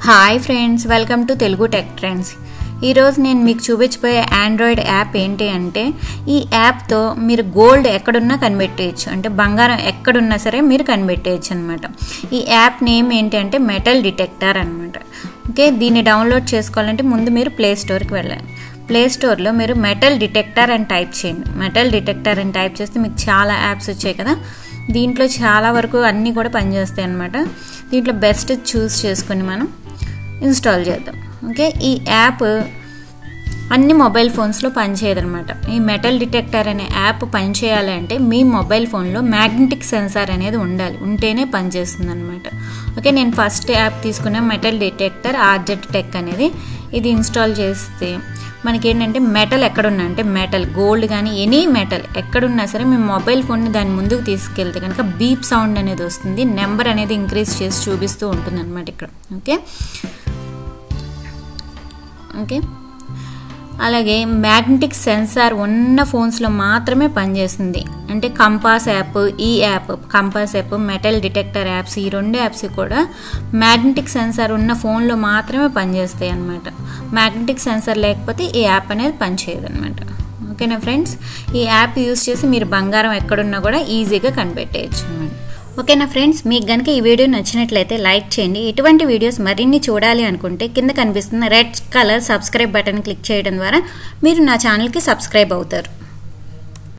Hi friends, welcome to Telugu tech trends. ఈరోజు నేను మీకు చూపించబోయే ఆండ్రాయిడ్ యాప్ ఏంటి అంటే, ఈ యాప్తో మీరు గోల్డ్ ఎక్కడున్నా కనిపెట్టేయచ్చు. అంటే బంగారం ఎక్కడున్నా సరే మీరు కనిపెట్టేయచ్చు అనమాట. ఈ యాప్ నేమ్ ఏంటి అంటే మెటల్ డిటెక్టర్ అనమాట. ఓకే, దీన్ని డౌన్లోడ్ చేసుకోవాలంటే ముందు మీరు ప్లే స్టోర్కి వెళ్ళాలి. ప్లే స్టోర్లో మీరు మెటల్ డిటెక్టర్ అని టైప్ చేయండి. మెటల్ డిటెక్టర్ అని టైప్ చేస్తే మీకు చాలా యాప్స్ వచ్చాయి కదా. దీంట్లో చాలా వరకు అన్నీ కూడా పనిచేస్తాయి అన్నమాట. దీంట్లో బెస్ట్ చూస్ చేసుకొని మనం ఇన్స్టాల్ చేద్దాం. ఓకే, ఈ యాప్ అన్ని మొబైల్ ఫోన్స్లో పనిచేయదనమాట. ఈ మెటల్ డిటెక్టర్ అనే యాప్ పనిచేయాలి అంటే మీ మొబైల్ ఫోన్లో మ్యాగ్నెటిక్ సెన్సార్ అనేది ఉండాలి, ఉంటేనే పనిచేస్తుంది అనమాట. ఓకే, నేను ఫస్ట్ యాప్ తీసుకున్న మెటల్ డిటెక్టర్ ఆర్జెట్ టెక్ అనేది. ఇది ఇన్స్టాల్ చేస్తే మనకి ఏంటంటే మెటల్ ఎక్కడున్నా, అంటే మెటల్ గోల్డ్ కానీ ఎనీ మెటల్ ఎక్కడున్నా సరే మీ మొబైల్ ఫోన్ని దాని ముందుకు తీసుకెళ్తే కనుక బీప్ సౌండ్ అనేది వస్తుంది. నెంబర్ అనేది ఇంక్రీజ్ చేసి చూపిస్తూ ఉంటుంది అనమాట ఇక్కడ. ఓకే, అలాగే మ్యాగ్నెటిక్ సెన్సార్ ఉన్న ఫోన్స్లో మాత్రమే పనిచేస్తుంది. అంటే కంపాస్ యాప్, ఈ app compass app, metal detector apps, ఈ రెండు యాప్స్ కూడా మ్యాగ్నెటిక్ సెన్సార్ ఉన్న ఫోన్లో మాత్రమే పనిచేస్తాయి అన్నమాట. మ్యాగ్నెటిక్ సెన్సార్ లేకపోతే ఈ యాప్ అనేది పనిచేయదు అనమాట. ఓకేనా ఫ్రెండ్స్, ఈ యాప్ యూస్ చేసి మీరు బంగారం ఎక్కడున్నా కూడా ఈజీగా కనిపెట్టేయచ్చు అనమాట. ఓకేనా ఫ్రెండ్స్, మీకు కనుక ఈ వీడియో నచ్చినట్లయితే లైక్ చేయండి. ఇటువంటి వీడియోస్ మరిన్ని చూడాలి అనుకుంటే కింద కనిపిస్తున్న red colour subscribe button click చేయడం ద్వారా మీరు నా ఛానల్కి సబ్స్క్రైబ్ అవుతారు.